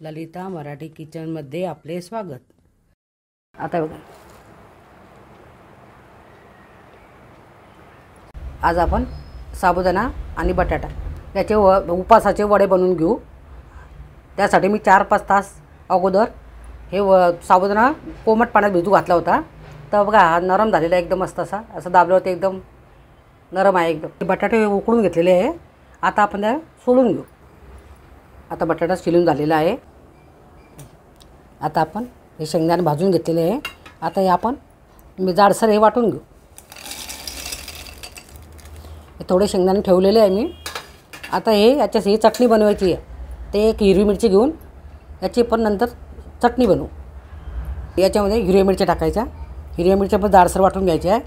ललिता मराठी किचनमध्ये आपले स्वागत। आता बघा, आज आपण साबुदाणा आणि बटाटा याचे उपासाचे वडे बनवून घेऊ। त्यासाठी मी 4-5 तास अगोदर हे साबुदाणा कोमट पाण्यात भिजू घातला होता। तर बघा हा नरम झालेला एकदम मस्त असा असं दाबल्यावर ते एकदम नरम आहे एकदम। बटाटे उकळून घेतलेले आहे, आता आपण त्या सोलून घेऊ। आता बटाटा शिलून झालेला आहे। आता आपण हे शेंगदाणे भाजून घेतलेले आहे। आता हे आपण जाडसर हे वाटून घेऊ। थोडे शेंगदाणे ठेवलेले आहे मी। आता हे याच्यात ही चटणी बनवायची आहे। ते एक हिरवी मिरची घेऊन याची पण नंतर चटणी बनवू। याच्यामध्ये हिरव्या मिरच्या टाकायच्या, हिरव्या मिरच्या पण जाडसर वाटून घ्यायच्या आहे।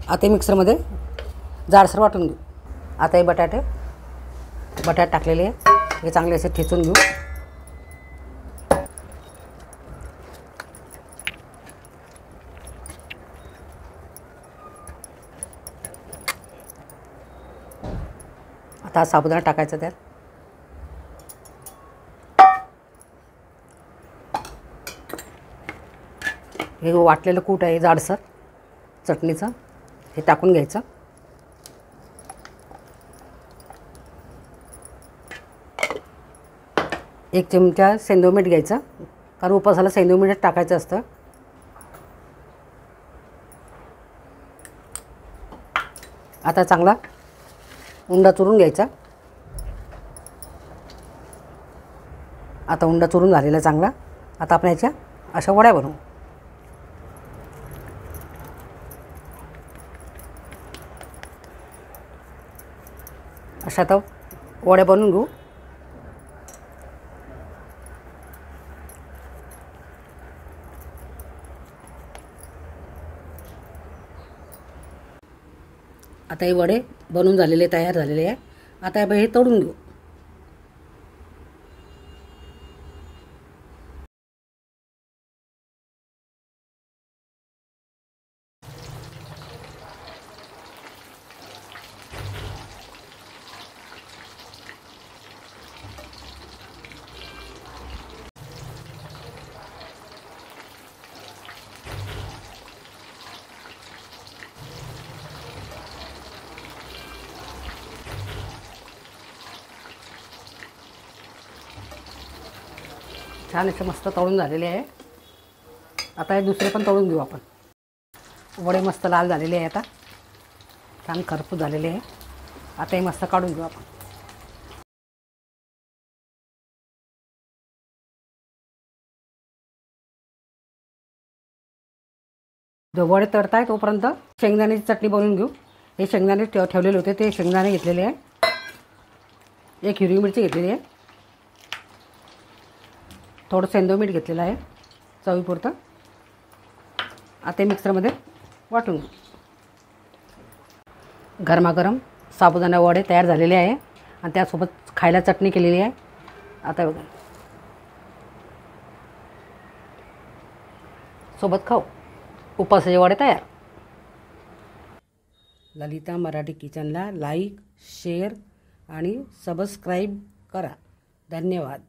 आता मिक्सरमध्ये जाडसर वाटून घेऊ। आता हे बटाटे टाकलेले आहे, हे चांगले असे ठेचून घेऊ। आता साबुदाणा टाकायचा त्यात। हे वाटलेलं कूट आहे जाडसर चटणीचं, हे टाकून घ्यायचं। एक चमचा सेंधव मीठ घ्यायचं, कारण उपासाला सेंधव मीठ टाकायचं असतं। आता चांगला उंडा चुरून घ्यायचा। आता उंडा चुरून झालेला चांगला। आता आपण याच्या अशा वड्या बनवू। अशा आता वड्या बनवून घेऊ। आता हे वडे बनवून झालेले तयार झालेले आहे। आता हे तळून घेऊ। छान असे मस्त तळून झालेले आहे। आता हे दुसरे पण तळून घेऊ आपण। वडे मस्त लाल झालेले आहे, आता छान खरपूस झालेले आहे। आता हे मस्त काढून घेऊ आपण। जो वडे तळताय तोपर्यंत शेंगदाण्याची चटणी बनवून घेऊ। हे शेंगदाणे ठेवलेले होते, ते शेंगदाणे घेतलेले आहे। एक हिरवी मिरची घेतलेली आहे, थोडं सेंधव मीठ घेतलेलं आहे चवीपुरतं। आता मिक्सरमध्ये वाटून घेऊ। गरमागरम साबुदाणा वडे तयार झालेले आहे आणि त्यासोबत खायला चटणी केलेली आहे। आता बघा, सोबत खाऊ। उपासाचे वडे तयार। ललिता मराठी किचनला लाईक, शेअर आणि सबस्क्राईब करा। धन्यवाद।